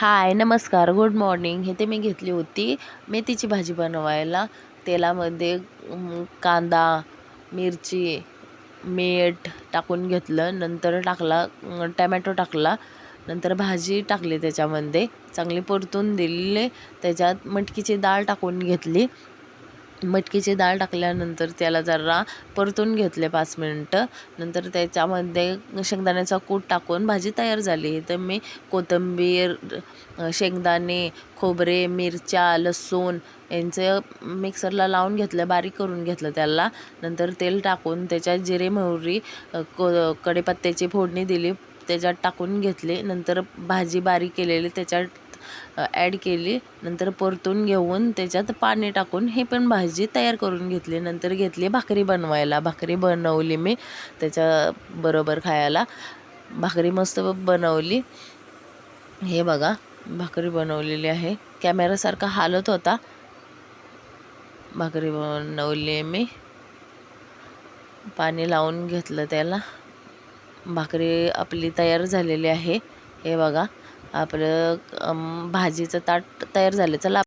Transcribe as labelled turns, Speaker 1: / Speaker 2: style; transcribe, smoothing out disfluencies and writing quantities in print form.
Speaker 1: हाय नमस्कार good morning. हे ते मी घेतली होती मेथीची भाजी बनवायला. तेलामध्ये कांदा, मिरची, मीठ टाकून घेतलं. नंतर टमॅटो टाकला. नंतर भाजी टाकली त्याच्यामध्ये, चांगली परतून दिली. त्याच्यात मटकीची डाळ टाकून घेतली. मटकीची डाळ टाकल्यानंतर त्याला जरा परतून घेतले 5 मिनटं. नंतर त्याच्यामध्ये शेंगदाण्याचा कूट टाकून भाजी तयार झाली. तर मी कोथिंबीर, शेंगदाणे, खोबरे, मिरच्या, लसूण यांचं मिक्सरला लावून घेतलं, बारीक करून घेतलं त्याला. नंतर तेल टाकून त्याच्यात जिरे, मोहरी, कढीपत्त्याची फोडणी दिली, त्याच्यात टाकून घेतले. नंतर भाजी बारीक केलेली त्याच्यात ॲड केली. नंतर परतून घेऊन त्याच्यात पाणी टाकून ही पण भाजी तयार करून घेतली. नंतर घेतली भाकरी बनवायला. भाकरी बनवली मी त्याच्याबरोबर खायला. भाकरी मस्त बनवली. हे बघा भाकरी बनवलेली आहे. कॅमेरासारखा हालत होता. भाकरी बनवली मी, पाणी लावून घेतलं त्याला. भाकरी आपली तयार झालेली आहे. हे बघा आपलं भाजीचं ताट तयार झालं. चला